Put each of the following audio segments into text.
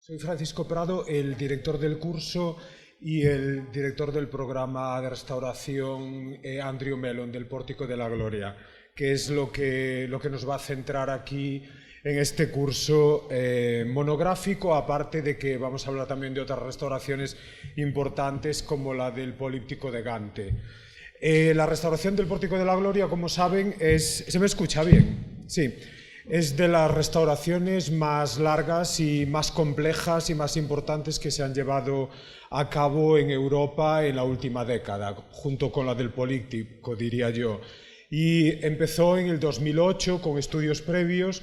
Soy Francisco Prado, el director del curso y el director del programa de restauración Andrew Mellon del Pórtico de la Gloria, que es lo que nos va a centrar aquí en este curso monográfico, aparte de que vamos a hablar también de otras restauraciones importantes como la del Políptico de Gante. La restauración del Pórtico de la Gloria, como saben, ¿se me escucha bien? Sí. Es de las restauraciones más largas y más complejas y más importantes que se han llevado a cabo en Europa en la última década, junto con la del Políptico, diría yo. Y empezó en el 2008 con estudios previos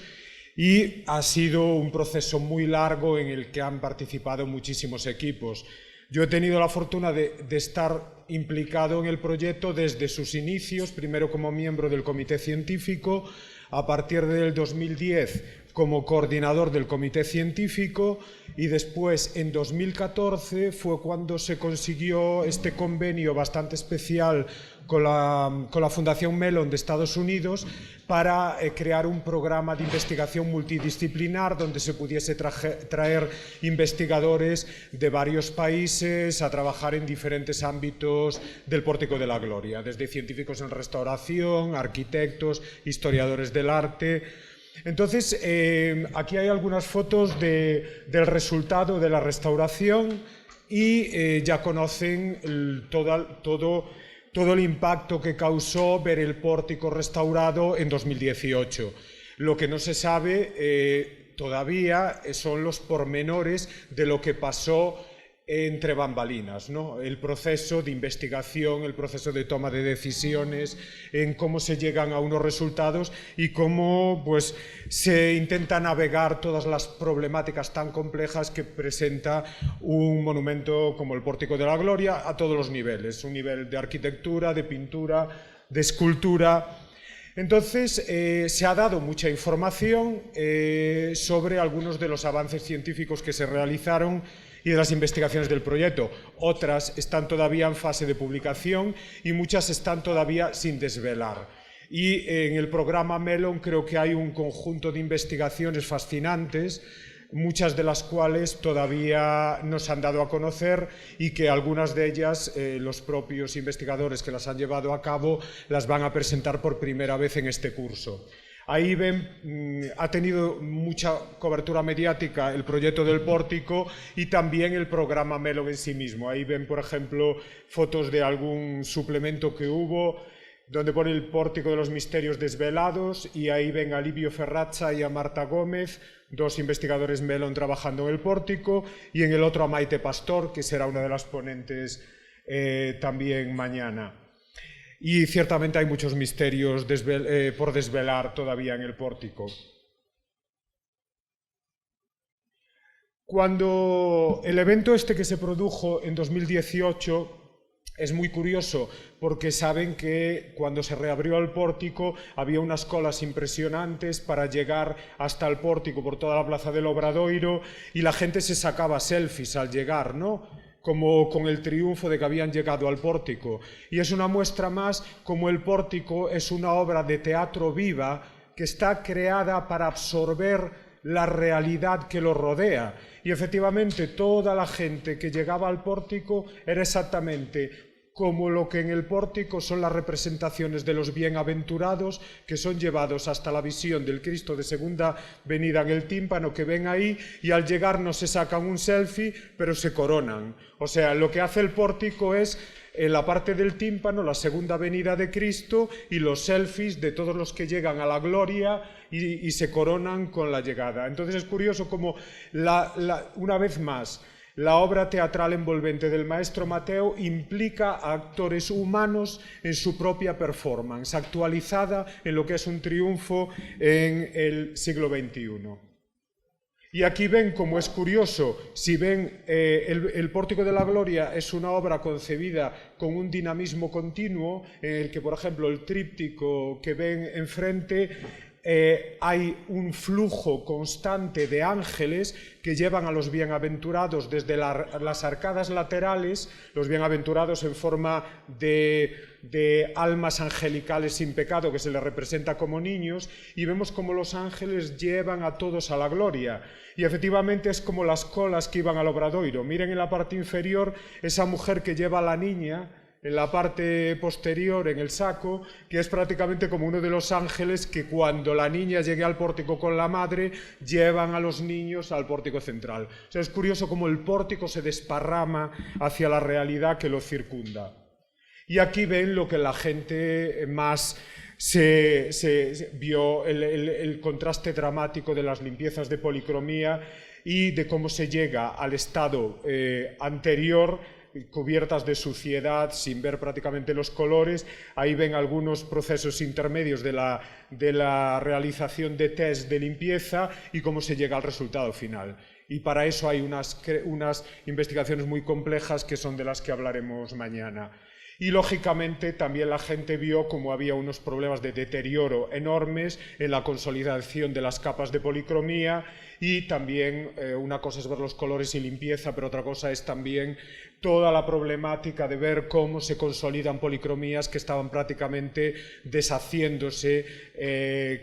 y ha sido un proceso muy largo en el que han participado muchísimos equipos. Yo he tenido la fortuna de estar implicado en el proyecto desde sus inicios, primero como miembro del comité científico, a partir del 2010 como coordinador del comité científico y después en 2014 fue cuando se consiguió este convenio bastante especial con la Fundación Mellon de Estados Unidos para crear un programa de investigación multidisciplinar donde se pudiese traer investigadores de varios países a trabajar en diferentes ámbitos del Pórtico de la Gloria, desde científicos en restauración, arquitectos, historiadores del arte. Entonces, aquí hay algunas fotos del resultado de la restauración y ya conocen todo el impacto que causó ver el pórtico restaurado en 2018. Lo que no se sabe todavía son los pormenores de lo que pasó entre bambalinas, ¿no? El proceso de investigación, el proceso de toma de decisiones, en cómo se llegan a unos resultados y cómo pues, se intenta navegar todas las problemáticas tan complejas que presenta un monumento como el Pórtico de la Gloria a todos los niveles, un nivel de arquitectura, de pintura, de escultura. Entonces, se ha dado mucha información sobre algunos de los avances científicos que se realizaron y de las investigaciones del proyecto. Otras están todavía en fase de publicación y muchas están todavía sin desvelar. Y en el programa Mellon creo que hay un conjunto de investigaciones fascinantes, muchas de las cuales todavía no se han dado a conocer y que algunas de ellas los propios investigadores que las han llevado a cabo las van a presentar por primera vez en este curso. Ahí ven, ha tenido mucha cobertura mediática el proyecto del pórtico y también el programa Mellon en sí mismo. Ahí ven, por ejemplo, fotos de algún suplemento que hubo, donde pone el Pórtico de los Misterios Desvelados, y ahí ven a Livio Ferrazza y a Marta Gómez, dos investigadores Mellon trabajando en el pórtico, y en el otro a Maite Pastor, que será una de las ponentes también mañana. Y ciertamente hay muchos misterios por desvelar todavía en el pórtico. Cuando el evento este que se produjo en 2018 es muy curioso porque saben que cuando se reabrió el pórtico había unas colas impresionantes para llegar hasta el pórtico por toda la plaza del Obradoiro y la gente se sacaba selfies al llegar, ¿no? Como con el triunfo de que habían llegado al pórtico. Y es una muestra más como el pórtico es una obra de teatro viva que está creada para absorber la realidad que lo rodea. Y efectivamente toda la gente que llegaba al pórtico era exactamente como lo que en el pórtico son las representaciones de los bienaventurados que son llevados hasta la visión del Cristo de segunda venida en el tímpano, que ven ahí y al llegar no se sacan un selfie, pero se coronan. O sea, lo que hace el pórtico es en la parte del tímpano la segunda venida de Cristo y los selfies de todos los que llegan a la gloria y se coronan con la llegada. Entonces es curioso como una vez más la obra teatral envolvente del maestro Mateo implica a actores humanos en su propia performance, actualizada en lo que es un triunfo en el siglo XXI. Y aquí ven cómo es curioso, si ven el Pórtico de la Gloria es una obra concebida con un dinamismo continuo, en el que, por ejemplo, el tríptico que ven enfrente hay un flujo constante de ángeles que llevan a los bienaventurados desde las arcadas laterales, los bienaventurados en forma de almas angelicales sin pecado que se les representa como niños, y vemos como los ángeles llevan a todos a la gloria. Y efectivamente es como las colas que iban al obradoiro. Miren en la parte inferior esa mujer que lleva a la niña, en la parte posterior, en el saco, que es prácticamente como uno de los ángeles que cuando la niña llegue al pórtico con la madre, llevan a los niños al pórtico central. O sea, es curioso cómo el pórtico se desparrama hacia la realidad que lo circunda. Y aquí ven lo que la gente más se vio, el contraste dramático de las limpiezas de policromía y de cómo se llega al estado anterior, cubiertas de suciedad, sin ver prácticamente los colores. Ahí ven algunos procesos intermedios de la realización de test de limpieza y cómo se llega al resultado final. Y para eso hay unas investigaciones muy complejas que son de las que hablaremos mañana. Y lógicamente también la gente vio cómo había unos problemas de deterioro enormes en la consolidación de las capas de policromía, y también una cosa es ver los colores y limpieza, pero otra cosa es también toda la problemática de ver cómo se consolidan policromías que estaban prácticamente deshaciéndose.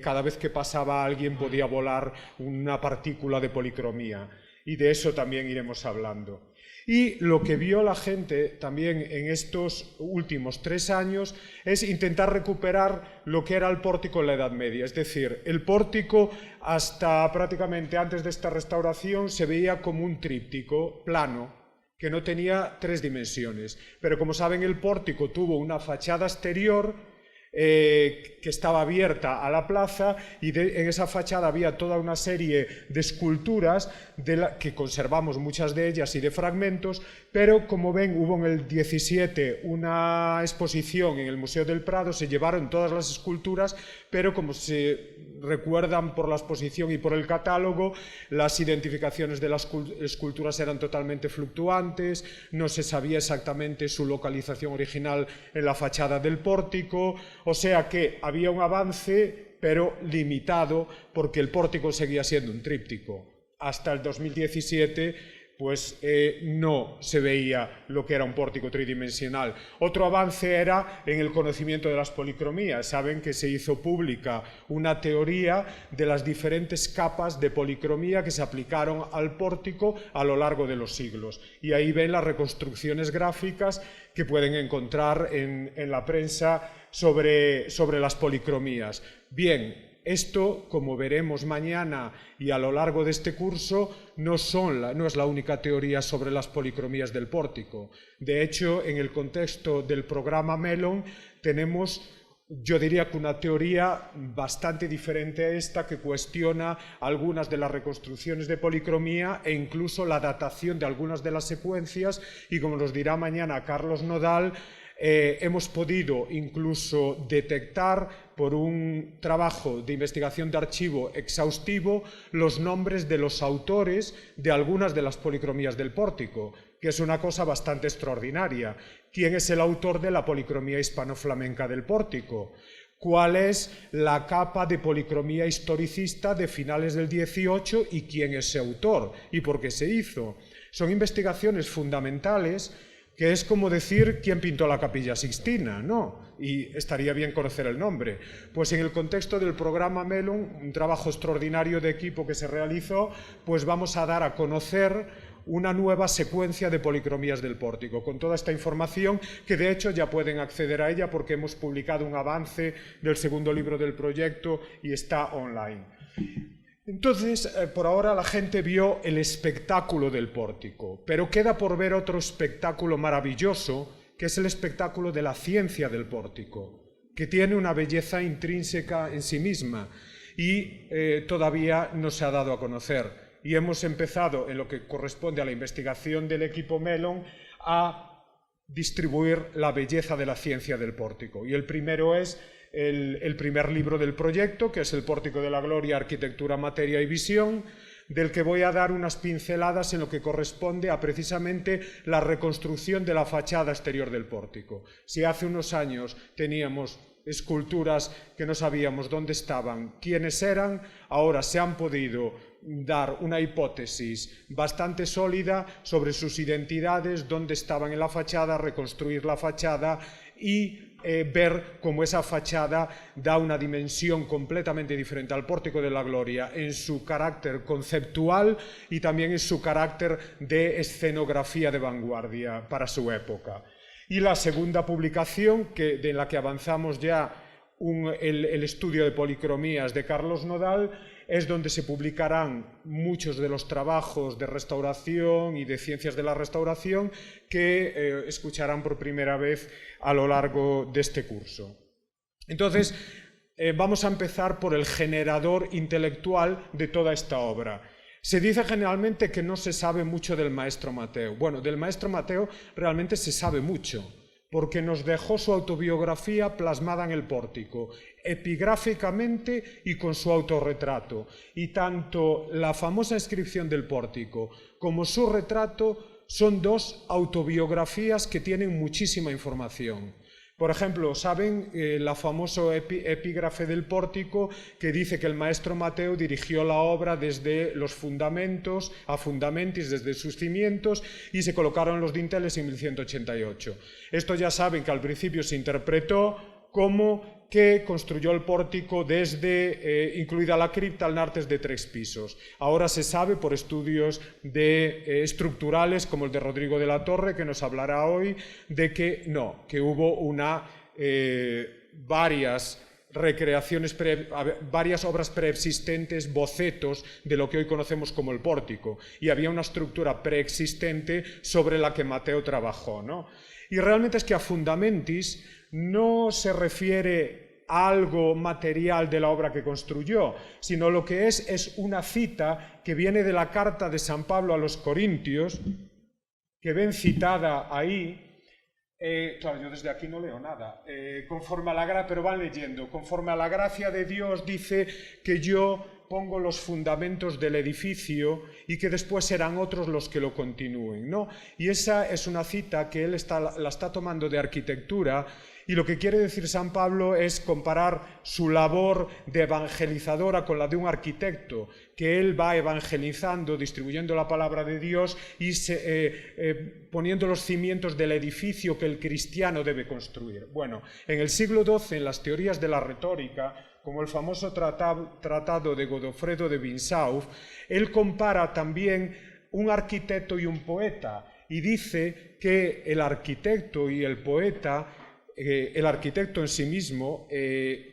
Cada vez que pasaba alguien podía volar una partícula de policromía, y de eso también iremos hablando. Y lo que vio la gente también en estos últimos 3 años es intentar recuperar lo que era el pórtico en la Edad Media. Es decir, el pórtico hasta prácticamente antes de esta restauración se veía como un tríptico plano, que no tenía 3 dimensiones. Pero como saben, el pórtico tuvo una fachada exterior que estaba abierta a la plaza, y en esa fachada había toda una serie de esculturas que conservamos muchas de ellas y de fragmentos, pero como ven hubo en el 17 una exposición en el Museo del Prado, se llevaron todas las esculturas, pero como se recuerdan por la exposición y por el catálogo, las identificaciones de las esculturas eran totalmente fluctuantes, no se sabía exactamente su localización original en la fachada del pórtico. O sea que había un avance, pero limitado, porque el pórtico seguía siendo un tríptico. Hasta el 2017 pues no se veía lo que era un pórtico tridimensional. Otro avance era en el conocimiento de las policromías. Saben que se hizo pública una teoría de las diferentes capas de policromía que se aplicaron al pórtico a lo largo de los siglos. Y ahí ven las reconstrucciones gráficas que pueden encontrar en la prensa sobre las policromías. Bien, esto, como veremos mañana y a lo largo de este curso, no es la única teoría sobre las policromías del pórtico. De hecho, en el contexto del programa Mellon tenemos, yo diría que una teoría bastante diferente a esta, que cuestiona algunas de las reconstrucciones de policromía e incluso la datación de algunas de las secuencias, y como nos dirá mañana Carlos Nodal, hemos podido incluso detectar por un trabajo de investigación de archivo exhaustivo los nombres de los autores de algunas de las policromías del pórtico, que es una cosa bastante extraordinaria. ¿Quién es el autor de la policromía hispano-flamenca del pórtico? ¿Cuál es la capa de policromía historicista de finales del 18 y quién es ese autor y por qué se hizo? Son investigaciones fundamentales, que es como decir quién pintó la Capilla Sixtina, ¿no? Y estaría bien conocer el nombre. Pues en el contexto del programa Mellon, un trabajo extraordinario de equipo que se realizó, pues vamos a dar a conocer una nueva secuencia de policromías del pórtico, con toda esta información que de hecho ya pueden acceder a ella porque hemos publicado un avance del segundo libro del proyecto y está online. Entonces, por ahora la gente vio el espectáculo del pórtico, pero queda por ver otro espectáculo maravilloso, que es el espectáculo de la ciencia del pórtico, que tiene una belleza intrínseca en sí misma y todavía no se ha dado a conocer. Y hemos empezado, en lo que corresponde a la investigación del equipo Mellon, a distribuir la belleza de la ciencia del pórtico. Y el primero es el primer libro del proyecto, que es El Pórtico de la Gloria, Arquitectura, Materia y Visión, del que voy a dar unas pinceladas en lo que corresponde a precisamente la reconstrucción de la fachada exterior del pórtico. Si hace unos años teníamos esculturas que no sabíamos dónde estaban, quiénes eran, ahora se han podido dar una hipótesis bastante sólida sobre sus identidades, dónde estaban en la fachada, reconstruir la fachada y ver cómo esa fachada da una dimensión completamente diferente al Pórtico de la Gloria en su carácter conceptual y también en su carácter de escenografía de vanguardia para su época. Y la segunda publicación, de la que avanzamos ya el estudio de policromías de Carlos Nodal, es donde se publicarán muchos de los trabajos de restauración y de ciencias de la restauración que escucharán por primera vez a lo largo de este curso. Entonces, vamos a empezar por el generador intelectual de toda esta obra. Se dice generalmente que no se sabe mucho del maestro Mateo. Bueno, del maestro Mateo realmente se sabe mucho, porque nos dejó su autobiografía plasmada en el pórtico, epigráficamente y con su autorretrato. Y tanto la famosa inscripción del pórtico como su retrato son dos autobiografías que tienen muchísima información. Por ejemplo, ¿saben la famosa epígrafe del pórtico que dice que el maestro Mateo dirigió la obra desde los fundamentos a fundamentis, desde sus cimientos, y se colocaron los dinteles en 1188? Esto ya saben que al principio se interpretó como que construyó el pórtico desde, incluida la cripta, al Nartes de 3 pisos. Ahora se sabe por estudios estructurales como el de Rodrigo de la Torre, que nos hablará hoy, de que no, que hubo varias recreaciones, varias obras preexistentes, bocetos de lo que hoy conocemos como el pórtico, y había una estructura preexistente sobre la que Mateo trabajó, ¿no? Y realmente es que a fundamentis no se refiere a algo material de la obra que construyó, sino lo que es una cita que viene de la carta de San Pablo a los Corintios, que ven citada ahí. Claro, yo desde aquí no leo nada. Conforme a la gracia, pero van leyendo. Conforme a la gracia de Dios dice que yo pongo los fundamentos del edificio y que después serán otros los que lo continúen, ¿no? Y esa es una cita que él la está tomando de arquitectura, y lo que quiere decir San Pablo es comparar su labor de evangelizadora con la de un arquitecto, que él va evangelizando, distribuyendo la palabra de Dios y poniendo los cimientos del edificio que el cristiano debe construir. Bueno, en el siglo XII, en las teorías de la retórica, como el famoso tratado de Godofredo de Vinsauf, él compara también un arquitecto y un poeta, y dice que el arquitecto y el poeta, el arquitecto en sí mismo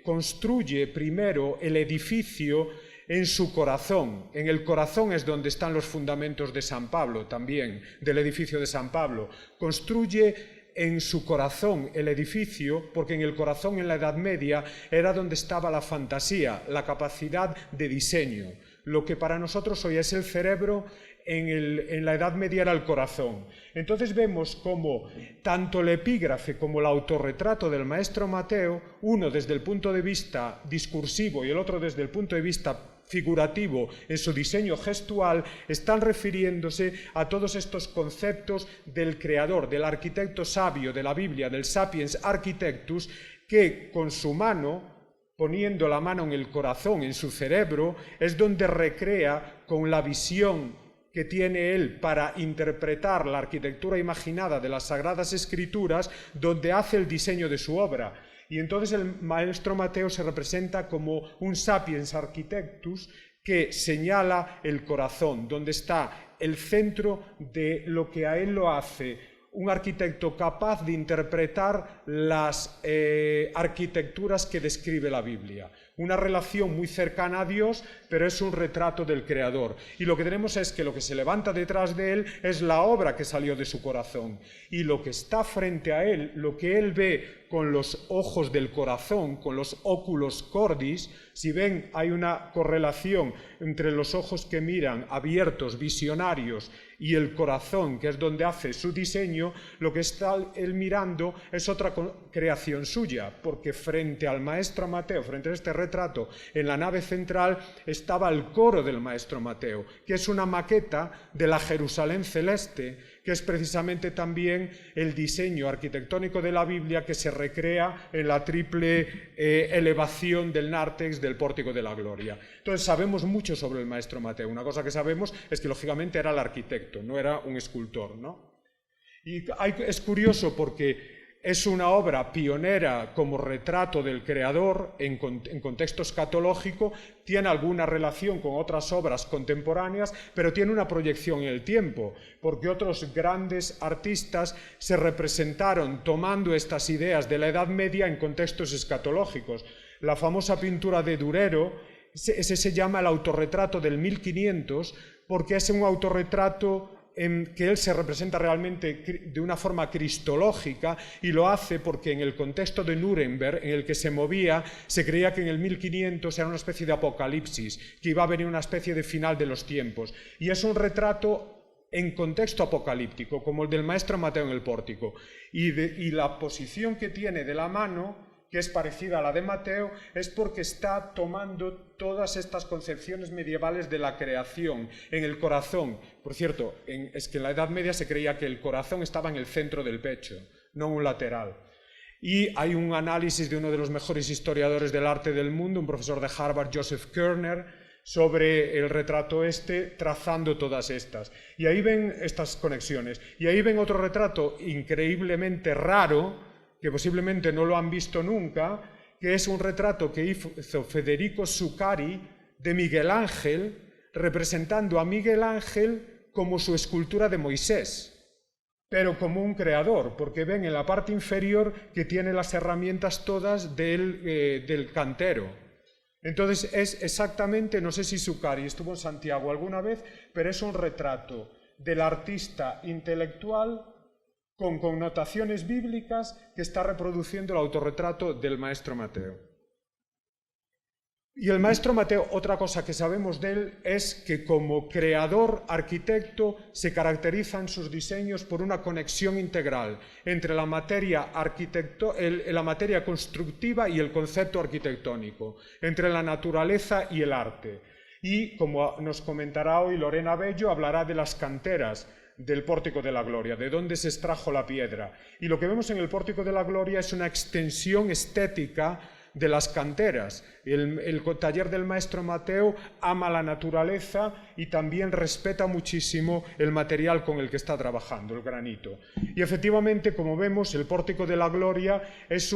construye primero el edificio en su corazón. En el corazón es donde están los fundamentos de San Pablo también, del edificio de San Pablo. Construye en su corazón el edificio, porque en el corazón en la Edad Media era donde estaba la fantasía, la capacidad de diseño. Lo que para nosotros hoy es el cerebro, en la Edad Media era el corazón. Entonces vemos cómo tanto el epígrafe como el autorretrato del maestro Mateo, uno desde el punto de vista discursivo y el otro desde el punto de vista figurativo en su diseño gestual, están refiriéndose a todos estos conceptos del creador, del arquitecto sabio de la Biblia, del sapiens architectus, que con su mano, poniendo la mano en el corazón, en su cerebro, es donde recrea con la visión que tiene él para interpretar la arquitectura imaginada de las Sagradas Escrituras, donde hace el diseño de su obra. Y entonces el maestro Mateo se representa como un sapiens architectus que señala el corazón, donde está el centro de lo que a él lo hace un arquitecto capaz de interpretar las arquitecturas que describe la Biblia. Una relación muy cercana a Dios, pero es un retrato del Creador. Y lo que tenemos es que lo que se levanta detrás de él es la obra que salió de su corazón. Y lo que está frente a él, lo que él ve con los ojos del corazón, con los óculos cordis, si ven, hay una correlación entre los ojos que miran abiertos, visionarios, y el corazón, que es donde hace su diseño. Lo que está él mirando es otra creación suya, porque frente al maestro Mateo, frente a este retrato, en la nave central estaba el coro del maestro Mateo, que es una maqueta de la Jerusalén celeste, que es precisamente también el diseño arquitectónico de la Biblia que se recrea en la triple elevación del nártex del Pórtico de la Gloria. Entonces sabemos mucho sobre el maestro Mateo. Una cosa que sabemos es que lógicamente era el arquitecto, no era un escultor, ¿no? Y es curioso porque es una obra pionera como retrato del creador en contexto escatológico, tiene alguna relación con otras obras contemporáneas, pero tiene una proyección en el tiempo, porque otros grandes artistas se representaron tomando estas ideas de la Edad Media en contextos escatológicos. La famosa pintura de Durero, ese se llama el autorretrato del 1500, porque es un autorretrato en que él se representa realmente de una forma cristológica, y lo hace porque en el contexto de Nuremberg en el que se movía se creía que en el 1500 era una especie de apocalipsis, que iba a venir una especie de final de los tiempos, y es un retrato en contexto apocalíptico como el del maestro Mateo en el pórtico, y la posición que tiene de la mano, que es parecida a la de Mateo, es porque está tomando todas estas concepciones medievales de la creación en el corazón. Por cierto, es que en la Edad Media se creía que el corazón estaba en el centro del pecho, no en un lateral. Y hay un análisis de uno de los mejores historiadores del arte del mundo, un profesor de Harvard, Joseph Kerner, sobre el retrato trazando todas estas. Y ahí ven estas conexiones. Y ahí ven otro retrato increíblemente raro, que posiblemente no lo han visto nunca, que es un retrato que hizo Federico Zuccari de Miguel Ángel, representando a Miguel Ángel como su escultura de Moisés, pero como un creador, porque ven en la parte inferior que tiene las herramientas todas del cantero. Entonces es exactamente, no sé si Zuccari estuvo en Santiago alguna vez, pero es un retrato del artista intelectual con connotaciones bíblicas que está reproduciendo el autorretrato del maestro Mateo. Y el maestro Mateo, otra cosa que sabemos de él es que como creador, arquitecto, se caracteriza en sus diseños por una conexión integral entre la materia constructiva y el concepto arquitectónico, entre la naturaleza y el arte. Y, como nos comentará hoy Lorena Bello, hablará de las canteras del Pórtico de la Gloria, de dónde se extrajo la piedra. Y lo que vemos en el Pórtico de la Gloria es una extensión estética de las canteras. El taller del maestro Mateo ama la naturaleza y también respeta muchísimo el material con el que está trabajando, el granito. Y efectivamente, como vemos, el Pórtico de la Gloria es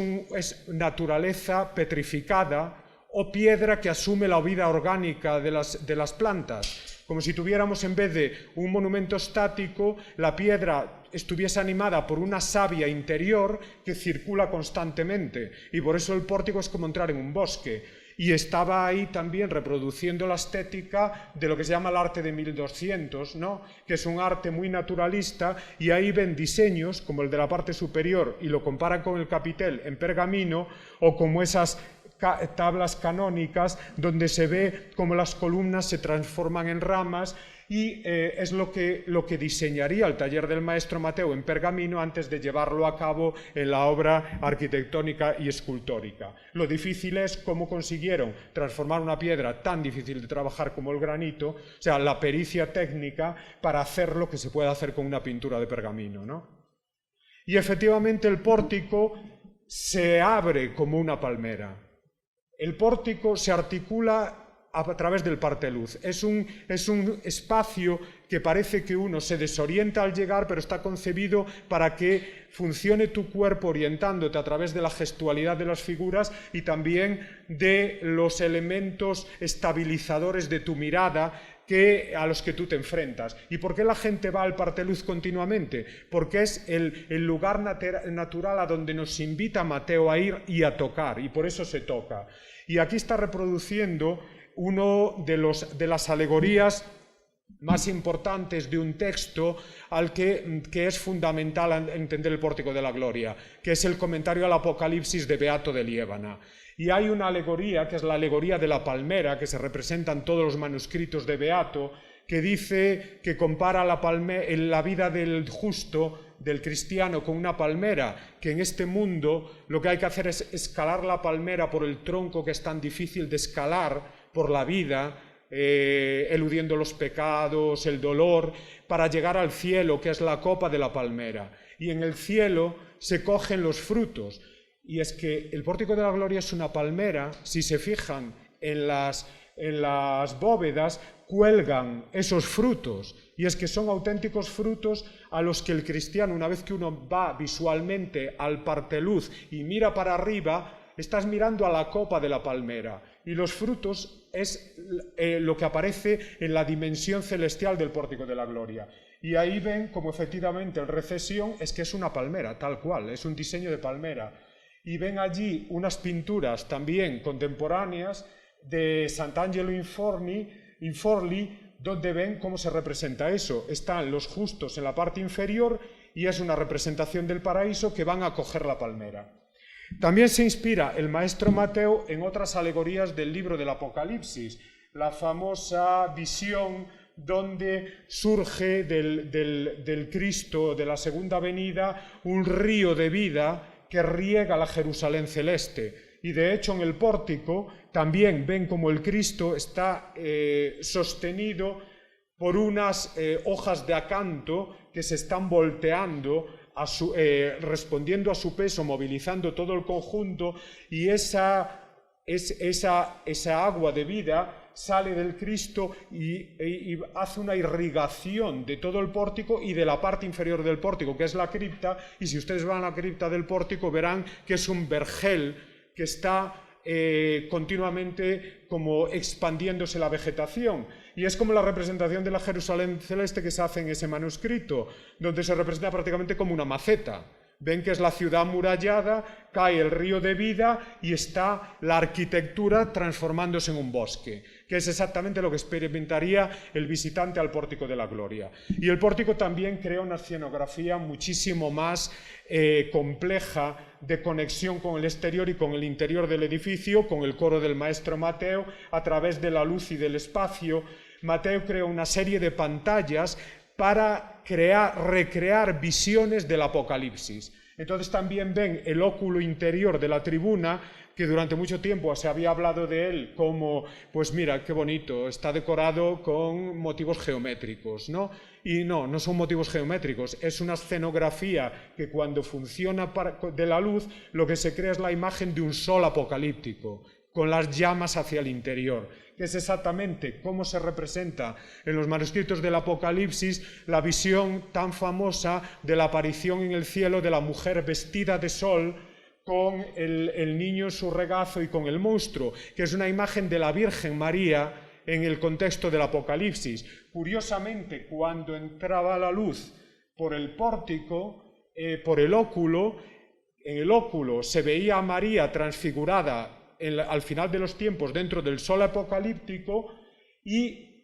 naturaleza petrificada o piedra que asume la vida orgánica de las plantas. Como si tuviéramos, en vez de un monumento estático, la piedra estuviese animada por una savia interior que circula constantemente, y por eso el pórtico es como entrar en un bosque. Y estaba ahí también reproduciendo la estética de lo que se llama el arte de 1200, ¿no? Que es un arte muy naturalista, y ahí ven diseños como el de la parte superior y lo comparan con el capitel en pergamino, o como esas tablas canónicas donde se ve cómo las columnas se transforman en ramas, y es lo que diseñaría el taller del maestro Mateo en pergamino antes de llevarlo a cabo en la obra arquitectónica y escultórica. Lo difícil es cómo consiguieron transformar una piedra tan difícil de trabajar como el granito, o sea, la pericia técnica para hacer lo que se puede hacer con una pintura de pergamino, ¿no? Y efectivamente el pórtico se abre como una palmera. El pórtico se articula a través del parteluz. Es un espacio que parece que uno se desorienta al llegar, pero está concebido para que funcione tu cuerpo orientándote a través de la gestualidad de las figuras y también de los elementos estabilizadores de tu mirada a los que tú te enfrentas. ¿Y por qué la gente va al parteluz continuamente? Porque es el lugar natural a donde nos invita Mateo a ir y a tocar, y por eso se toca. Y aquí está reproduciendo uno de las alegorías más importantes de un texto que es fundamental entender el Pórtico de la Gloria, que es el comentario al Apocalipsis de Beato de Liébana. Y hay una alegoría, que es la alegoría de la palmera, que se representa en todos los manuscritos de Beato, que dice que compara la vida del justo, del cristiano, con una palmera, que en este mundo lo que hay que hacer es escalar la palmera por el tronco que es tan difícil de escalar por la vida, eludiendo los pecados, el dolor, para llegar al cielo, que es la copa de la palmera. Y en el cielo se cogen los frutos. Y es que el Pórtico de la Gloria es una palmera. Si se fijan en las bóvedas, cuelgan esos frutos. Y es que son auténticos frutos a los que el cristiano, una vez que uno va visualmente al parteluz y mira para arriba, estás mirando a la copa de la palmera. Y los frutos es lo que aparece en la dimensión celestial del Pórtico de la Gloria. Y ahí ven como efectivamente el recesión es que es una palmera, tal cual, es un diseño de palmera. Y ven allí unas pinturas también contemporáneas de Sant'Angelo in Forli, donde ven cómo se representa eso. Están los justos en la parte inferior y es una representación del paraíso que van a coger la palmera. También se inspira el maestro Mateo en otras alegorías del libro del Apocalipsis, la famosa visión donde surge del Cristo de la segunda venida un río de vida que riega la Jerusalén celeste. Y de hecho en el pórtico también ven como el Cristo está sostenido por unas hojas de acanto que se están volteando, respondiendo a su peso, movilizando todo el conjunto, y esa agua de vida sale del Cristo y hace una irrigación de todo el pórtico y de la parte inferior del pórtico, que es la cripta, y si ustedes van a la cripta del pórtico verán que es un vergel que está continuamente como expandiéndose la vegetación. Y es como la representación de la Jerusalén celeste que se hace en ese manuscrito, donde se representa prácticamente como una maceta. Ven que es la ciudad amurallada, cae el río de vida y está la arquitectura transformándose en un bosque, que es exactamente lo que experimentaría el visitante al Pórtico de la Gloria. Y el pórtico también crea una escenografía muchísimo más compleja de conexión con el exterior y con el interior del edificio, con el coro del maestro Mateo, a través de la luz y del espacio. Mateo crea una serie de pantallas para recrear visiones del Apocalipsis. Entonces también ven el óculo interior de la tribuna, que durante mucho tiempo se había hablado de él como, pues mira, qué bonito, está decorado con motivos geométricos, ¿no? Y no son motivos geométricos, es una escenografía que cuando funciona de la luz, lo que se crea es la imagen de un sol apocalíptico, con las llamas hacia el interior, que es exactamente cómo se representa en los manuscritos del Apocalipsis la visión tan famosa de la aparición en el cielo de la mujer vestida de sol con el niño en su regazo y con el monstruo, que es una imagen de la Virgen María en el contexto del Apocalipsis. Curiosamente, cuando entraba la luz por el pórtico, por el óculo, en el óculo se veía a María transfigurada al final de los tiempos dentro del sol apocalíptico y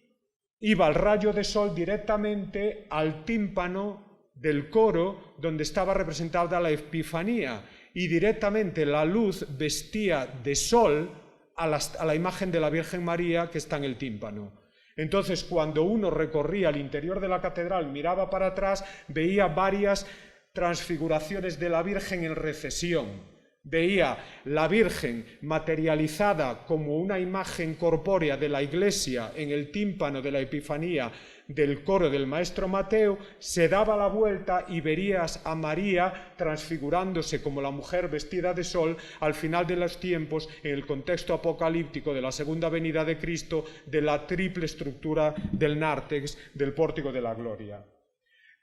iba el rayo de sol directamente al tímpano del coro donde estaba representada la Epifanía y directamente la luz vestía de sol a la imagen de la Virgen María que está en el tímpano. Entonces, cuando uno recorría el interior de la catedral, miraba para atrás, veía varias transfiguraciones de la Virgen en recesión. Veía la Virgen materializada como una imagen corpórea de la Iglesia en el tímpano de la Epifanía del coro del maestro Mateo, se daba la vuelta y verías a María transfigurándose como la mujer vestida de sol al final de los tiempos en el contexto apocalíptico de la segunda venida de Cristo, de la triple estructura del nártex, del Pórtico de la Gloria.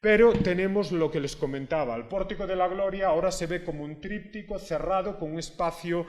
Pero tenemos lo que les comentaba, el Pórtico de la Gloria ahora se ve como un tríptico cerrado con un espacio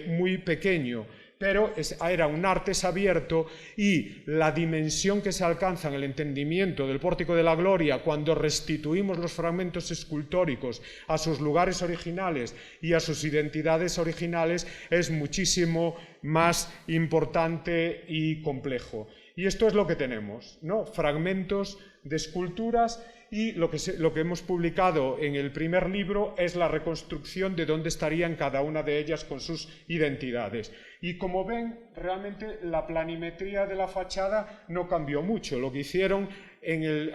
muy pequeño, pero era un artes abierto y la dimensión que se alcanza en el entendimiento del Pórtico de la Gloria cuando restituimos los fragmentos escultóricos a sus lugares originales y a sus identidades originales es muchísimo más importante y complejo. Y esto es lo que tenemos, ¿no? Fragmentos de esculturas y lo que hemos publicado en el primer libro es la reconstrucción de dónde estarían cada una de ellas con sus identidades. Y como ven, realmente la planimetría de la fachada no cambió mucho. Lo que hicieron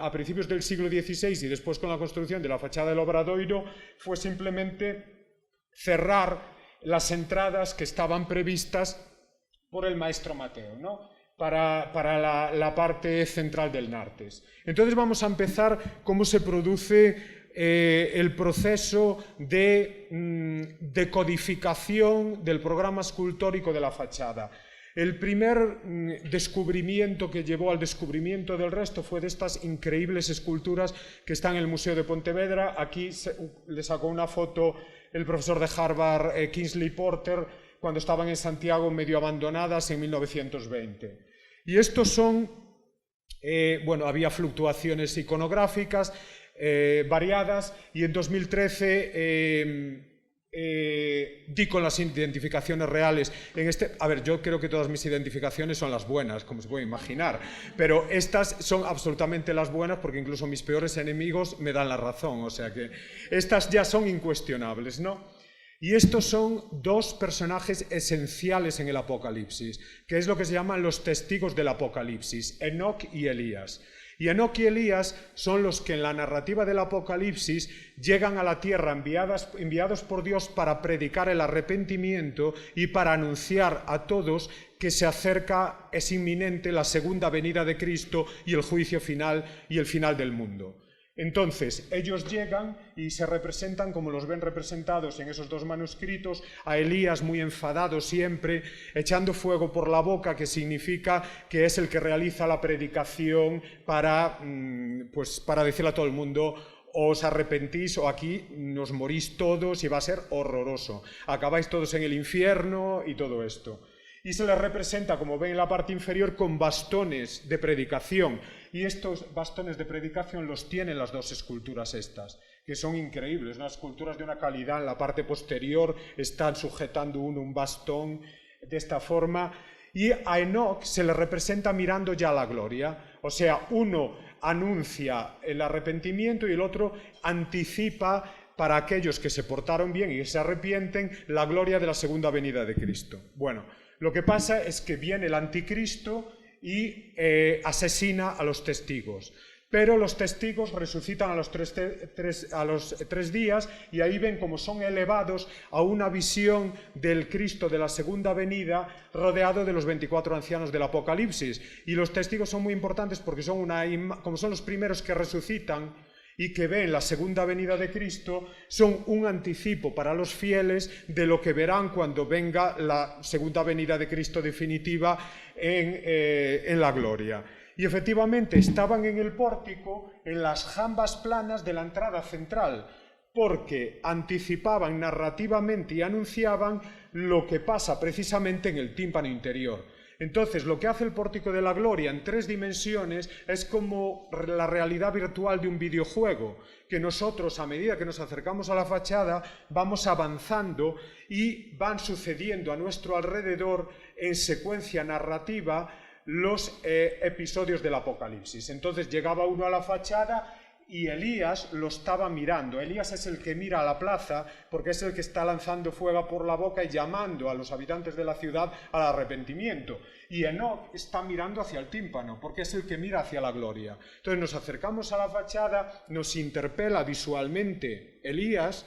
a principios del siglo XVI y después con la construcción de la fachada del Obradoiro fue simplemente cerrar las entradas que estaban previstas por el maestro Mateo, ¿no? para la parte central del Nartes. Entonces vamos a empezar cómo se produce el proceso de decodificación del programa escultórico de la fachada. El primer descubrimiento que llevó al descubrimiento del resto fue de estas increíbles esculturas que están en el Museo de Pontevedra. Aquí le sacó una foto el profesor de Harvard, Kingsley Porter, cuando estaban en Santiago medio abandonadas en 1920. Y estos son, bueno, había fluctuaciones iconográficas variadas, y en 2013 di con las identificaciones reales. A ver, yo creo que todas mis identificaciones son las buenas, como se puede imaginar, pero estas son absolutamente las buenas porque incluso mis peores enemigos me dan la razón, o sea que estas ya son incuestionables, ¿no? Y estos son dos personajes esenciales en el Apocalipsis, que es lo que se llaman los testigos del Apocalipsis, Enoc y Elías. Y Enoc y Elías son los que en la narrativa del Apocalipsis llegan a la tierra enviados por Dios para predicar el arrepentimiento y para anunciar a todos que se acerca, es inminente, la segunda venida de Cristo y el juicio final y el final del mundo. Entonces, ellos llegan y se representan, como los ven representados en esos dos manuscritos, a Elías muy enfadado siempre, echando fuego por la boca, que significa que es el que realiza la predicación para decirle a todo el mundo: os arrepentís o aquí nos morís todos y va a ser horroroso, acabáis todos en el infierno y todo esto. Y se les representa, como ven en la parte inferior, con bastones de predicación. Y estos bastones de predicación los tienen las dos esculturas estas, que son increíbles, unas esculturas de una calidad. En la parte posterior están sujetando un bastón de esta forma. Y a Enoc se le representa mirando ya a la gloria. O sea, uno anuncia el arrepentimiento y el otro anticipa, para aquellos que se portaron bien y que se arrepienten, la gloria de la segunda venida de Cristo. Bueno, lo que pasa es que viene el anticristo y asesina a los testigos. Pero los testigos resucitan a los tres días, y ahí ven cómo son elevados a una visión del Cristo de la segunda venida rodeado de los 24 ancianos del Apocalipsis. Y los testigos son muy importantes porque son como son los primeros que resucitan y que ven la segunda venida de Cristo, son un anticipo para los fieles de lo que verán cuando venga la segunda venida de Cristo definitiva en la gloria. Y efectivamente estaban en el pórtico, en las jambas planas de la entrada central, porque anticipaban narrativamente y anunciaban lo que pasa precisamente en el tímpano interior. Entonces, lo que hace el Pórtico de la Gloria en 3 dimensiones es como la realidad virtual de un videojuego, que nosotros, a medida que nos acercamos a la fachada, vamos avanzando y van sucediendo a nuestro alrededor en secuencia narrativa los episodios del Apocalipsis. Entonces llegaba uno a la fachada y Elías lo estaba mirando. Elías es el que mira a la plaza porque es el que está lanzando fuego por la boca y llamando a los habitantes de la ciudad al arrepentimiento. Y Enoc está mirando hacia el tímpano porque es el que mira hacia la gloria. Entonces nos acercamos a la fachada, nos interpela visualmente Elías.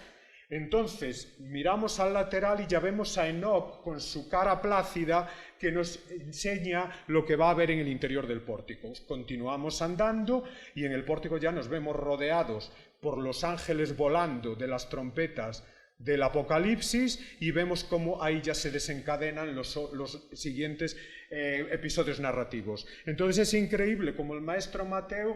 Entonces miramos al lateral y ya vemos a Enoc con su cara plácida que nos enseña lo que va a haber en el interior del pórtico. Continuamos andando y en el pórtico ya nos vemos rodeados por los ángeles volando de las trompetas del Apocalipsis y vemos cómo ahí ya se desencadenan los siguientes episodios narrativos. Entonces es increíble como el maestro Mateo,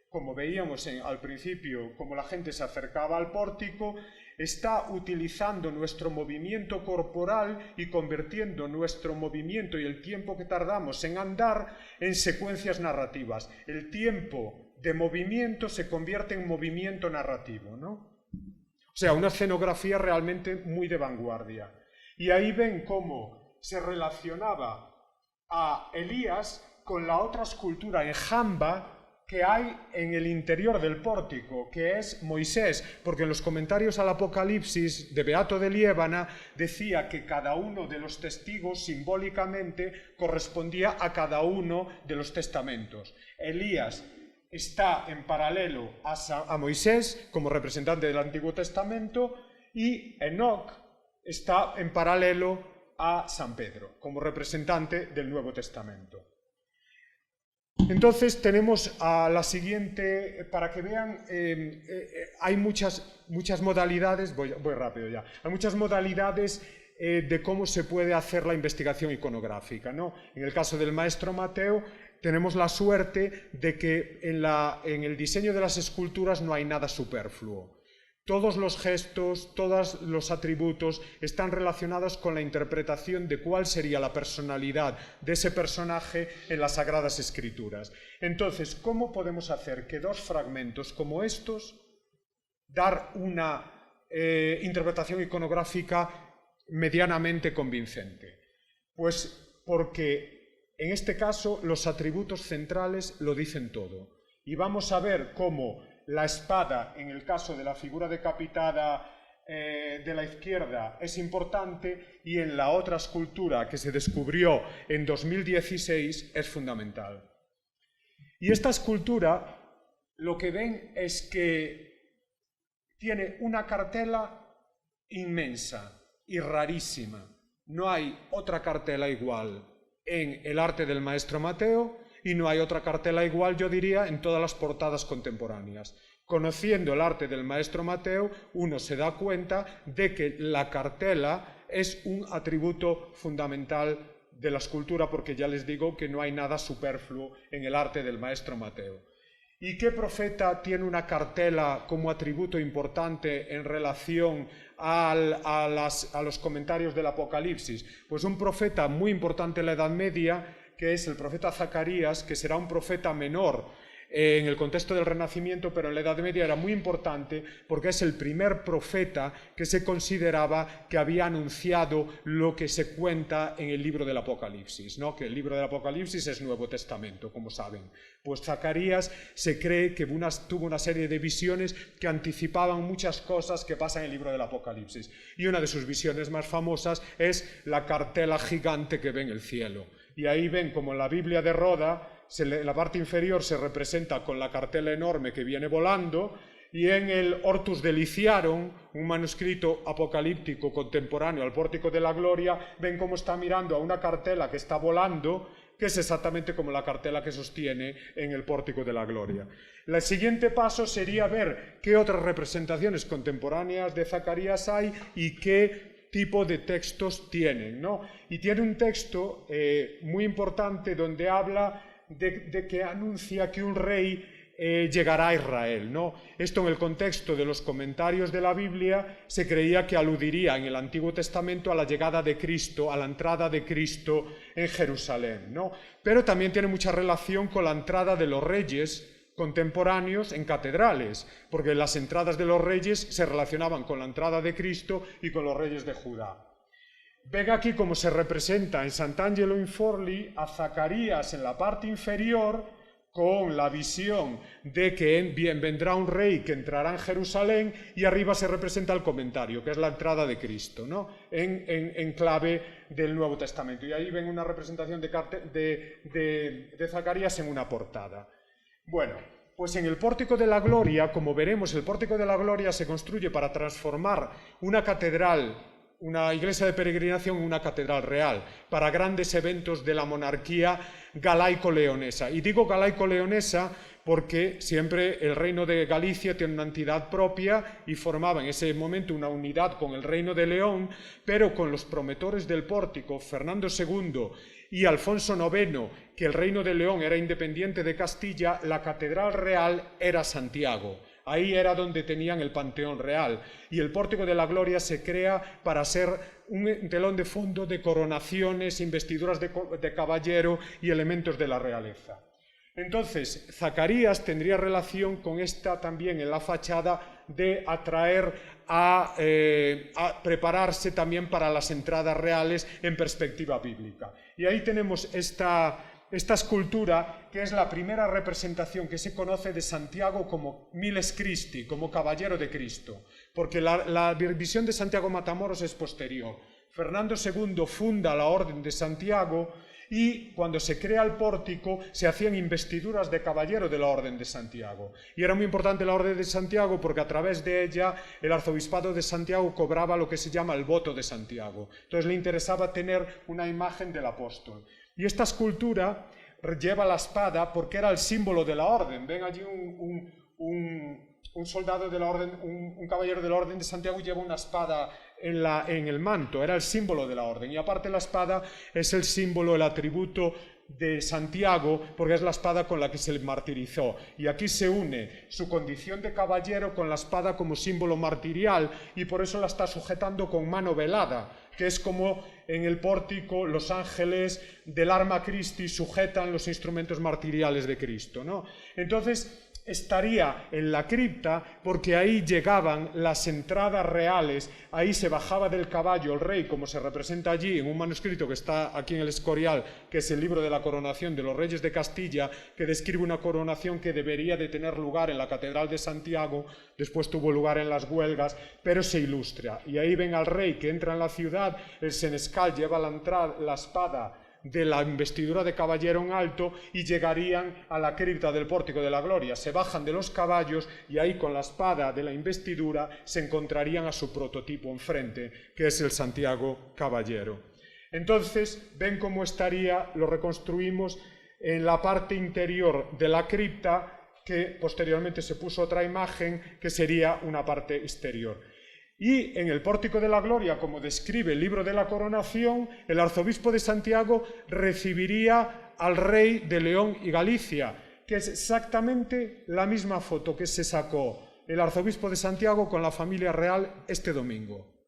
como veíamos al principio, como la gente se acercaba al pórtico, está utilizando nuestro movimiento corporal y convirtiendo nuestro movimiento y el tiempo que tardamos en andar en secuencias narrativas. El tiempo de movimiento se convierte en movimiento narrativo, ¿no? O sea, una escenografía realmente muy de vanguardia. Y ahí ven cómo se relacionaba a Elías con la otra escultura en jamba que hay en el interior del pórtico, que es Moisés, porque en los comentarios al Apocalipsis de Beato de Liébana decía que cada uno de los testigos simbólicamente correspondía a cada uno de los testamentos. Elías está en paralelo a Moisés como representante del Antiguo Testamento y Enoc está en paralelo a San Pedro como representante del Nuevo Testamento. Entonces tenemos a la siguiente, para que vean, hay muchas modalidades, voy rápido ya, hay muchas modalidades de cómo se puede hacer la investigación iconográfica, ¿no? En el caso del maestro Mateo tenemos la suerte de que en el diseño de las esculturas no hay nada superfluo. Todos los gestos, todos los atributos están relacionados con la interpretación de cuál sería la personalidad de ese personaje en las Sagradas Escrituras. Entonces, ¿cómo podemos hacer que dos fragmentos como estos dar una interpretación iconográfica medianamente convincente? Pues porque en este caso los atributos centrales lo dicen todo. Y vamos a ver cómo la espada, en el caso de la figura decapitada de la izquierda, es importante, y en la otra escultura que se descubrió en 2016 es fundamental. Y esta escultura, lo que ven es que tiene una cartela inmensa y rarísima. No hay otra cartela igual en el arte del maestro Mateo, y no hay otra cartela igual, yo diría, en todas las portadas contemporáneas. Conociendo el arte del maestro Mateo, uno se da cuenta de que la cartela es un atributo fundamental de la escultura, porque ya les digo que no hay nada superfluo en el arte del maestro Mateo. ¿Y qué profeta tiene una cartela como atributo importante en relación a los comentarios del Apocalipsis? Pues un profeta muy importante en la Edad Media, que es el profeta Zacarías, que será un profeta menor en el contexto del Renacimiento, pero en la Edad Media era muy importante porque es el primer profeta que se consideraba que había anunciado lo que se cuenta en el libro del Apocalipsis, ¿no? Que el libro del Apocalipsis es Nuevo Testamento, como saben. Pues Zacarías se cree que tuvo una serie de visiones que anticipaban muchas cosas que pasan en el libro del Apocalipsis. Y una de sus visiones más famosas es la cartela gigante que ve en el cielo. Y ahí ven como en la Biblia de Roda, la parte inferior se representa con la cartela enorme que viene volando, y en el Hortus Deliciarum, un manuscrito apocalíptico contemporáneo al Pórtico de la Gloria, ven cómo está mirando a una cartela que está volando, que es exactamente como la cartela que sostiene en el Pórtico de la Gloria. El siguiente paso sería ver qué otras representaciones contemporáneas de Zacarías hay y qué tipo de textos tienen, ¿no? Y tiene un texto muy importante donde habla de que anuncia que un rey llegará a Israel, ¿no? Esto en el contexto de los comentarios de la Biblia se creía que aludiría en el Antiguo Testamento a la llegada de Cristo, a la entrada de Cristo en Jerusalén, ¿no? Pero también tiene mucha relación con la entrada de los reyes contemporáneos en catedrales, porque las entradas de los reyes se relacionaban con la entrada de Cristo y con los reyes de Judá. Ven aquí cómo se representa en Sant'Angelo in Forli a Zacarías en la parte inferior con la visión de que bien vendrá un rey que entrará en Jerusalén, y arriba se representa el comentario, que es la entrada de Cristo, ¿no? en clave del Nuevo Testamento. Y ahí ven una representación de Zacarías en una portada. Bueno, pues en el Pórtico de la Gloria, como veremos, el Pórtico de la Gloria se construye para transformar una catedral, una iglesia de peregrinación, en una catedral real, para grandes eventos de la monarquía galaico-leonesa. Y digo galaico-leonesa porque siempre el reino de Galicia tiene una entidad propia y formaba en ese momento una unidad con el reino de León, pero con los promotores del pórtico, Fernando II y Alfonso IX, que el reino de León era independiente de Castilla, la catedral real era Santiago. Ahí era donde tenían el Panteón Real, y el Pórtico de la Gloria se crea para ser un telón de fondo de coronaciones, investiduras de caballero y elementos de la realeza. Entonces, Zacarías tendría relación con esta también en la fachada de atraer a prepararse también para las entradas reales en perspectiva bíblica. Y ahí tenemos esta escultura, que es la primera representación que se conoce de Santiago como Miles Christi, como caballero de Cristo, porque la visión de Santiago Matamoros es posterior. Fernando II funda la Orden de Santiago, y cuando se crea el pórtico se hacían investiduras de caballero de la Orden de Santiago. Y era muy importante la Orden de Santiago porque a través de ella el arzobispado de Santiago cobraba lo que se llama el voto de Santiago. Entonces le interesaba tener una imagen del apóstol. Y esta escultura lleva la espada porque era el símbolo de la orden. Ven allí un soldado de la orden, un caballero de la orden de Santiago lleva una espada en el manto, era el símbolo de la orden. Y aparte la espada es el símbolo, el atributo de Santiago, porque es la espada con la que se le martirizó. Y aquí se une su condición de caballero con la espada como símbolo martirial, y por eso la está sujetando con mano velada, que es como en el pórtico los ángeles del Arma Christi sujetan los instrumentos martiriales de Cristo, ¿no? Entonces estaría en la cripta porque ahí llegaban las entradas reales, ahí se bajaba del caballo el rey, como se representa allí en un manuscrito que está aquí en el Escorial, que es el libro de la coronación de los reyes de Castilla, que describe una coronación que debería de tener lugar en la Catedral de Santiago, después tuvo lugar en las Huelgas, pero se ilustra. Y ahí ven al rey que entra en la ciudad, el senescal lleva la espada de la investidura de caballero en alto y llegarían a la cripta del Pórtico de la Gloria. Se bajan de los caballos y ahí con la espada de la investidura se encontrarían a su prototipo enfrente, que es el Santiago Caballero. Entonces, ven cómo estaría, lo reconstruimos en la parte interior de la cripta, que posteriormente se puso otra imagen que sería una parte exterior. Y en el Pórtico de la Gloria, como describe el libro de la Coronación, el arzobispo de Santiago recibiría al rey de León y Galicia, que es exactamente la misma foto que se sacó el arzobispo de Santiago con la familia real este domingo.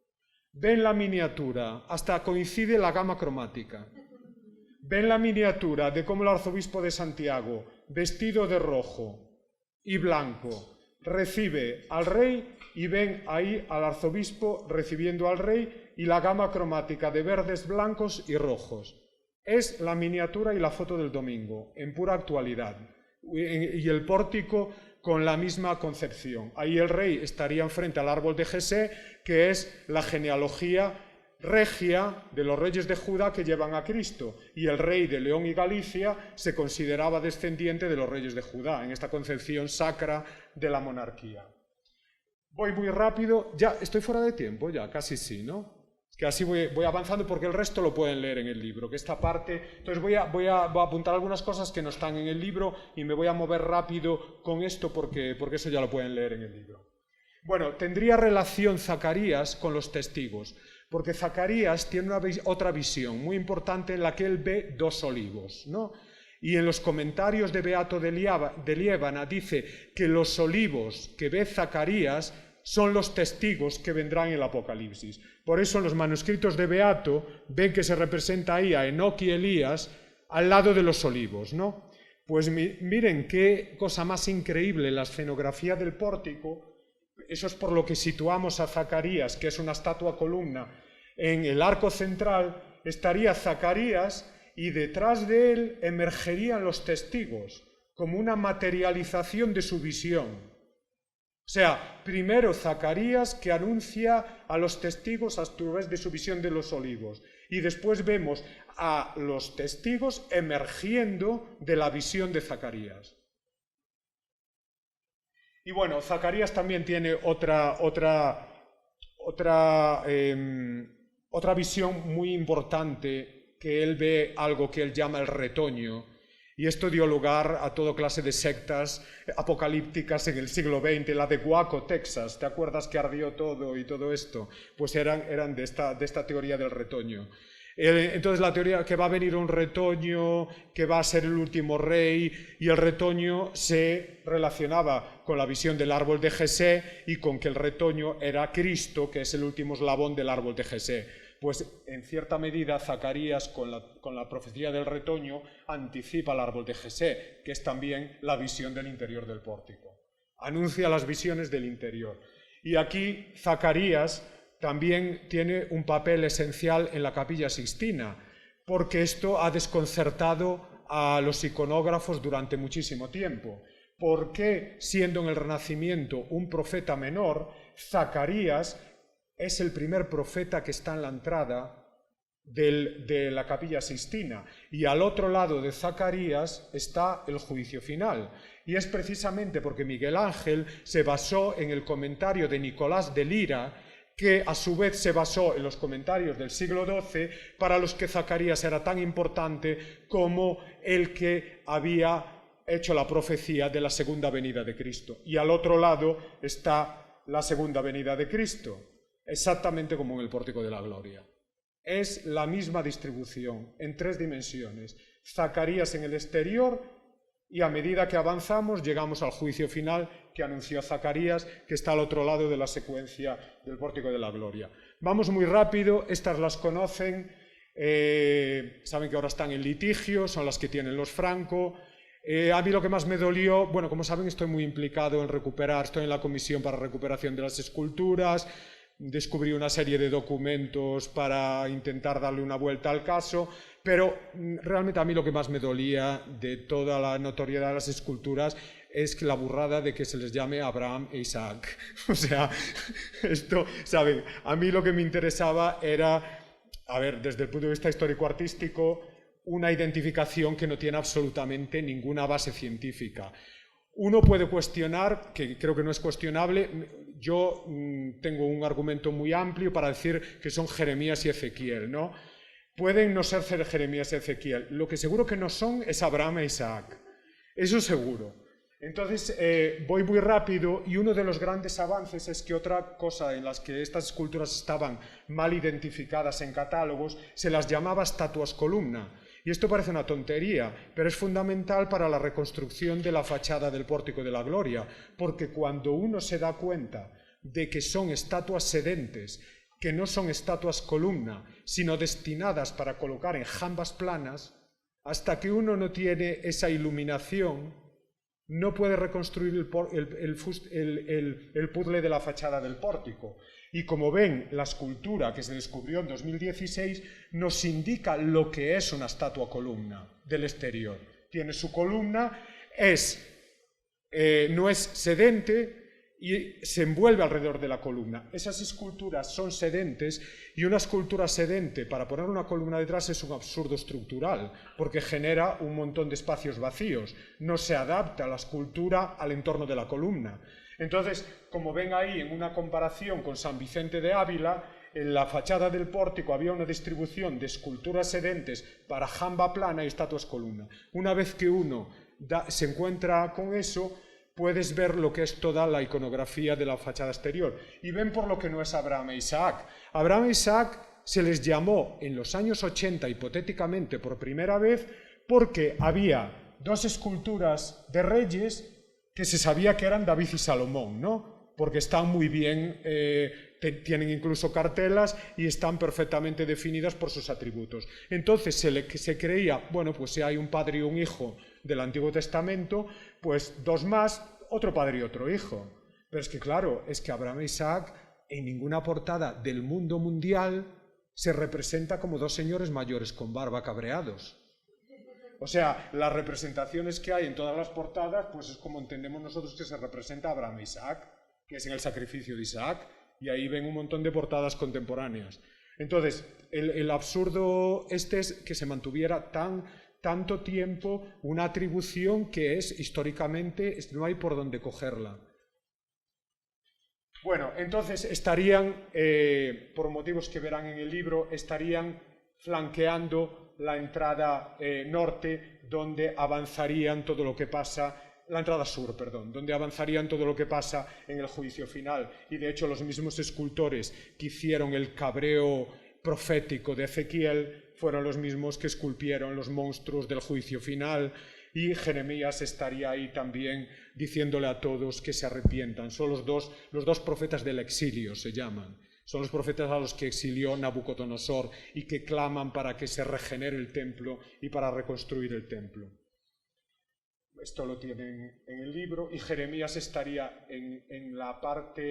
Ven la miniatura, hasta coincide la gama cromática. Ven la miniatura de cómo el arzobispo de Santiago, vestido de rojo y blanco, recibe al rey, y ven ahí al arzobispo recibiendo al rey y la gama cromática de verdes, blancos y rojos. Es la miniatura y la foto del domingo, en pura actualidad. Y el pórtico con la misma concepción. Ahí el rey estaría enfrente al árbol de Jesé, que es la genealogía regia de los reyes de Judá que llevan a Cristo, y el rey de León y Galicia se consideraba descendiente de los reyes de Judá, en esta concepción sacra de la monarquía. Voy muy rápido, ya estoy fuera de tiempo, ya casi sí, ¿no? Que así voy avanzando porque el resto lo pueden leer en el libro, que esta parte... Entonces voy a apuntar algunas cosas que no están en el libro y me voy a mover rápido con esto porque eso ya lo pueden leer en el libro. Bueno, tendría relación Zacarías con los testigos, porque Zacarías tiene otra visión muy importante en la que él ve dos olivos, ¿no? Y en los comentarios de Beato de Liébana dice que los olivos que ve Zacarías son los testigos que vendrán en el Apocalipsis. Por eso en los manuscritos de Beato ven que se representa ahí a Enoc y Elías al lado de los olivos, ¿no? Pues miren qué cosa más increíble, la escenografía del pórtico. Eso es por lo que situamos a Zacarías, que es una estatua columna. En el arco central estaría Zacarías y detrás de él emergerían los testigos, como una materialización de su visión. O sea, primero Zacarías que anuncia a los testigos a través de su visión de los olivos, y después vemos a los testigos emergiendo de la visión de Zacarías. Y bueno, Zacarías también tiene otra visión muy importante, que él ve algo que él llama el retoño, y esto dio lugar a toda clase de sectas apocalípticas en el siglo XX, la de Waco, Texas, ¿te acuerdas que ardió todo y todo esto? Pues eran de esta teoría del retoño. Entonces la teoría que va a venir un retoño, que va a ser el último rey, y el retoño se relacionaba con la visión del árbol de Jesé y con que el retoño era Cristo, que es el último eslabón del árbol de Jesé. Pues en cierta medida Zacarías con la profecía del retoño anticipa el árbol de Jesé, que es también la visión del interior del pórtico. Anuncia las visiones del interior. Y aquí Zacarías también tiene un papel esencial en la Capilla Sixtina, porque esto ha desconcertado a los iconógrafos durante muchísimo tiempo. ¿Por qué, siendo en el Renacimiento un profeta menor, Zacarías es el primer profeta que está en la entrada de la Capilla Sixtina? Y al otro lado de Zacarías está el juicio final. Y es precisamente porque Miguel Ángel se basó en el comentario de Nicolás de Lira, que a su vez se basó en los comentarios del siglo XII, para los que Zacarías era tan importante como el que había hecho la profecía de la segunda venida de Cristo. Y al otro lado está la segunda venida de Cristo, exactamente como en el Pórtico de la Gloria. Es la misma distribución en 3 dimensiones. Zacarías en el exterior, y a medida que avanzamos llegamos al juicio final que anunció Zacarías, que está al otro lado de la secuencia del Pórtico de la Gloria. Vamos muy rápido, estas las conocen, saben que ahora están en litigio, son las que tienen los Franco. A mí lo que más me dolió, bueno, como saben, estoy muy implicado en recuperar, estoy en la Comisión para Recuperación de las Esculturas, descubrí una serie de documentos para intentar darle una vuelta al caso, pero realmente a mí lo que más me dolía de toda la notoriedad de las esculturas es que la burrada de que se les llame Abraham e Isaac. O sea, esto, ¿saben? A mí lo que me interesaba era, a ver, desde el punto de vista histórico-artístico, una identificación que no tiene absolutamente ninguna base científica. Uno puede cuestionar, que creo que no es cuestionable, yo tengo un argumento muy amplio para decir que son Jeremías y Ezequiel, ¿no? Pueden no ser Jeremías y Ezequiel, lo que seguro que no son es Abraham e Isaac, eso seguro. Entonces voy muy rápido, y uno de los grandes avances es que otra cosa en las que estas esculturas estaban mal identificadas en catálogos, se las llamaba estatuas columna. Y esto parece una tontería, pero es fundamental para la reconstrucción de la fachada del Pórtico de la Gloria, porque cuando uno se da cuenta de que son estatuas sedentes, que no son estatuas columna, sino destinadas para colocar en jambas planas, hasta que uno no tiene esa iluminación, no puede reconstruir el puzzle de la fachada del pórtico. Y como ven, la escultura que se descubrió en 2016 nos indica lo que es una estatua columna del exterior. Tiene su columna, no es sedente y se envuelve alrededor de la columna. Esas esculturas son sedentes, y una escultura sedente, para poner una columna detrás, es un absurdo estructural, porque genera un montón de espacios vacíos. No se adapta la escultura al entorno de la columna. Entonces, como ven ahí en una comparación con San Vicente de Ávila, en la fachada del pórtico había una distribución de esculturas sedentes para jamba plana y estatuas columna. Una vez que uno se encuentra con eso, puedes ver lo que es toda la iconografía de la fachada exterior. Y ven por lo que no es Abraham e Isaac. Abraham e Isaac se les llamó en los años 80, hipotéticamente por primera vez, porque había 2 esculturas de reyes que se sabía que eran David y Salomón, ¿no? Porque están muy bien, tienen incluso cartelas y están perfectamente definidas por sus atributos. Entonces se creía, bueno, pues si hay un padre y un hijo del Antiguo Testamento, pues 2 más, otro padre y otro hijo. Pero es que claro, es que Abraham e Isaac en ninguna portada del mundo mundial se representa como 2 señores mayores con barba cabreados. O sea, las representaciones que hay en todas las portadas, pues es como entendemos nosotros que se representa a Abraham e Isaac, que es en el sacrificio de Isaac, y ahí ven un montón de portadas contemporáneas. Entonces, el absurdo es que se mantuviera tanto tiempo una atribución que es, históricamente, no hay por dónde cogerla. Bueno, entonces estarían, por motivos que verán en el libro, estarían flanqueando la entrada norte, donde avanzarían todo lo que pasa, la entrada sur, perdón, donde avanzarían todo lo que pasa en el juicio final. Y de hecho los mismos escultores que hicieron el cabreo profético de Ezequiel fueron los mismos que esculpieron los monstruos del juicio final, y Jeremías estaría ahí también diciéndole a todos que se arrepientan. Son los dos profetas del exilio, se llaman. Son los profetas a los que exilió Nabucodonosor y que claman para que se regenere el templo y para reconstruir el templo. Esto lo tienen en el libro, y Jeremías estaría en la parte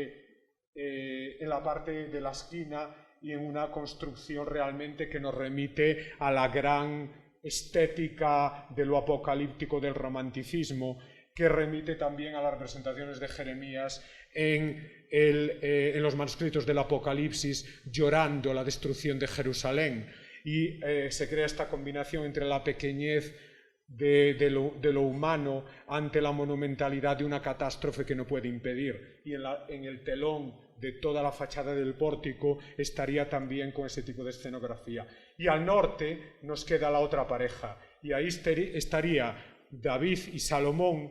de la esquina y en una construcción realmente que nos remite a la gran estética de lo apocalíptico del romanticismo, que remite también a las representaciones de Jeremías en los manuscritos del Apocalipsis, llorando la destrucción de Jerusalén. Y se crea esta combinación entre la pequeñez de lo humano ante la monumentalidad de una catástrofe que no puede impedir. Y en el telón de toda la fachada del pórtico estaría también con ese tipo de escenografía. Y al norte nos queda la otra pareja, y ahí estaría David y Salomón.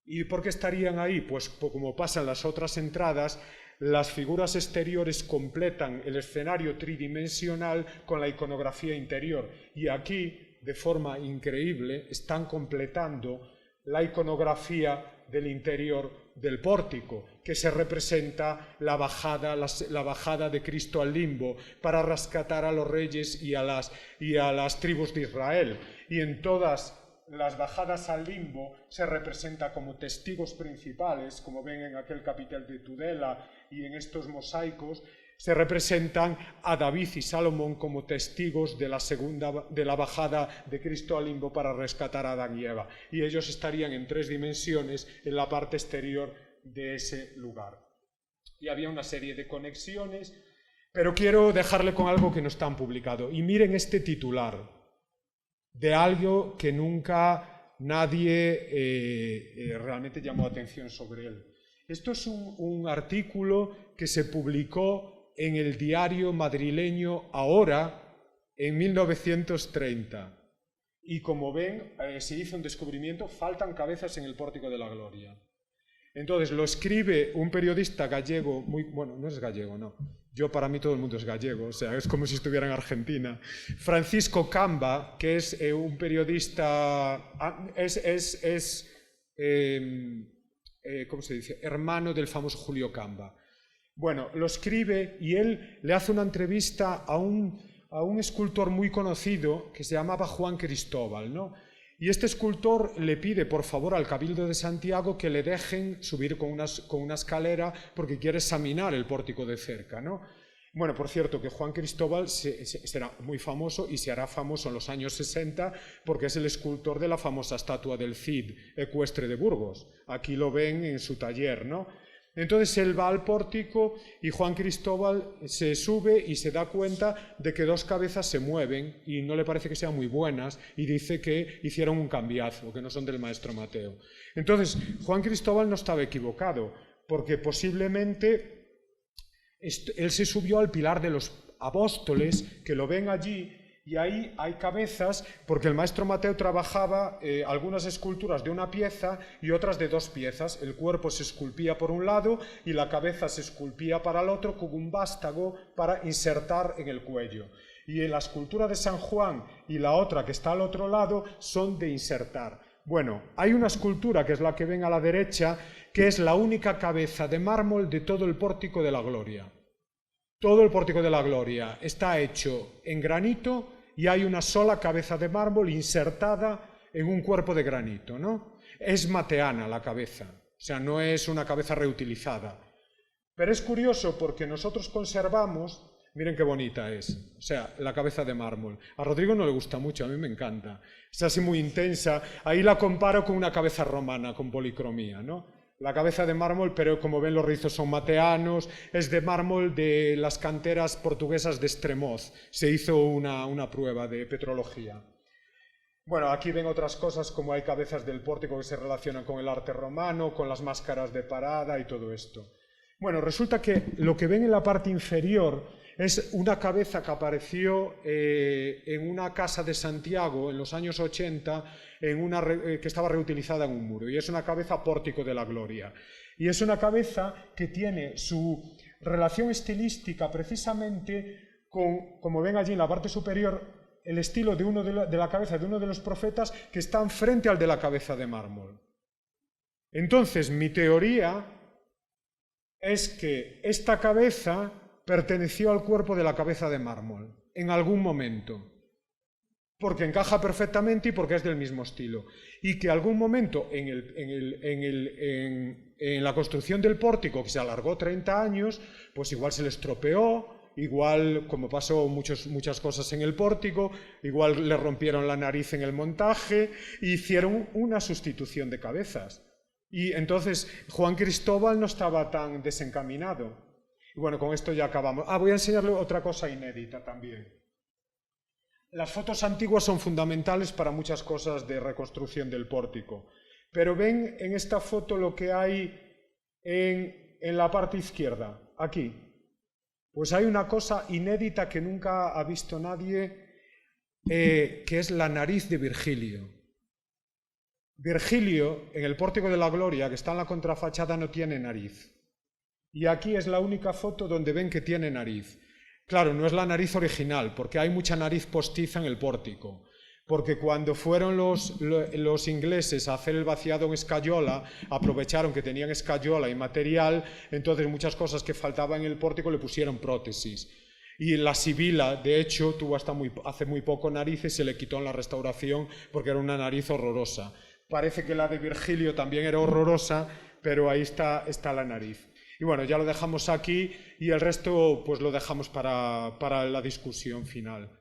¿Y por qué estarían ahí? Pues como pasa en las otras entradas, las figuras exteriores completan el escenario tridimensional con la iconografía interior, y aquí, de forma increíble, están completando la iconografía del interior del pórtico, que se representa la bajada de Cristo al limbo para rescatar a los reyes y a las tribus de Israel. Y en todas las bajadas al limbo se representa como testigos principales, como ven en aquel capitel de Tudela y en estos mosaicos, se representan a David y Salomón como testigos de la bajada de Cristo al limbo para rescatar a Adán y Eva. Y ellos estarían en 3 dimensiones en la parte exterior de ese lugar. Y había una serie de conexiones, pero quiero dejarle con algo que no está publicado. Y miren este titular de algo que nunca nadie realmente llamó atención sobre él. Esto es un artículo que se publicó en el diario madrileño Ahora en 1930. Y como ven, se hizo un descubrimiento, faltan cabezas en el Pórtico de la Gloria. Entonces lo escribe un periodista gallego, bueno, no es gallego, no. Para mí todo el mundo es gallego, o sea, es como si estuviera en Argentina. Francisco Camba, que es un periodista, ¿cómo se dice? Hermano del famoso Julio Camba. Bueno, lo escribe y él le hace una entrevista a un escultor muy conocido que se llamaba Juan Cristóbal, ¿no? Y este escultor le pide por favor al Cabildo de Santiago que le dejen subir con una escalera porque quiere examinar el pórtico de cerca, ¿no? Bueno, por cierto, que Juan Cristóbal será muy famoso y se hará famoso en los años 60 porque es el escultor de la famosa estatua del Cid ecuestre de Burgos. Aquí lo ven en su taller, ¿no? Entonces él va al pórtico y Juan Cristóbal se sube y se da cuenta de que 2 cabezas se mueven y no le parece que sean muy buenas y dice que hicieron un cambiazo, que no son del maestro Mateo. Entonces Juan Cristóbal no estaba equivocado porque posiblemente él se subió al pilar de los apóstoles, que lo ven allí. Y ahí hay cabezas, porque el maestro Mateo trabajaba algunas esculturas de una pieza y otras de 2 piezas. El cuerpo se esculpía por un lado y la cabeza se esculpía para el otro con un vástago para insertar en el cuello. Y en la escultura de San Juan y la otra que está al otro lado son de insertar. Bueno, hay una escultura que es la que ven a la derecha, que es la única cabeza de mármol de todo el Pórtico de la Gloria. Todo el Pórtico de la Gloria está hecho en granito y hay una sola cabeza de mármol insertada en un cuerpo de granito, ¿no? Es mateana la cabeza, o sea, no es una cabeza reutilizada. Pero es curioso porque nosotros conservamos, miren qué bonita es, o sea, la cabeza de mármol. A Rodrigo no le gusta mucho, a mí me encanta. Es así muy intensa, ahí la comparo con una cabeza romana, con policromía, ¿no? La cabeza de mármol, pero como ven los rizos son mateanos, es de mármol de las canteras portuguesas de Estremoz. Se hizo una prueba de petrología. Bueno, aquí ven otras cosas como hay cabezas del pórtico que se relacionan con el arte romano, con las máscaras de parada y todo esto. Bueno, resulta que lo que ven en la parte inferior es una cabeza que apareció en una casa de Santiago en los años 80, que estaba reutilizada en un muro, y es una cabeza Pórtico de la Gloria. Y es una cabeza que tiene su relación estilística precisamente con, como ven allí en la parte superior, el estilo de la cabeza de uno de los profetas que están frente al de la cabeza de mármol. Entonces, mi teoría es que esta cabeza perteneció al cuerpo de la cabeza de mármol, en algún momento, porque encaja perfectamente y porque es del mismo estilo, y que algún momento en la construcción del pórtico, que se alargó 30 años, pues igual se le estropeó, igual, como pasó muchas cosas en el pórtico, igual le rompieron la nariz en el montaje, e hicieron una sustitución de cabezas. Y entonces Juan Cristóbal no estaba tan desencaminado. Y bueno, con esto ya acabamos. Voy a enseñarle otra cosa inédita también. Las fotos antiguas son fundamentales para muchas cosas de reconstrucción del pórtico. Pero ven en esta foto lo que hay en la parte izquierda, aquí. Pues hay una cosa inédita que nunca ha visto nadie, que es la nariz de Virgilio. Virgilio, en el Pórtico de la Gloria, que está en la contrafachada, no tiene nariz. Y aquí es la única foto donde ven que tiene nariz. Claro, no es la nariz original, porque hay mucha nariz postiza en el pórtico. Porque cuando fueron los ingleses a hacer el vaciado en escayola, aprovecharon que tenían escayola y material, entonces muchas cosas que faltaban en el pórtico le pusieron prótesis. Y la Sibila, de hecho, tuvo hace muy poco narices y se le quitó en la restauración porque era una nariz horrorosa. Parece que la de Virgilio también era horrorosa, pero ahí está la nariz. Y bueno, ya lo dejamos aquí y el resto pues lo dejamos para la discusión final.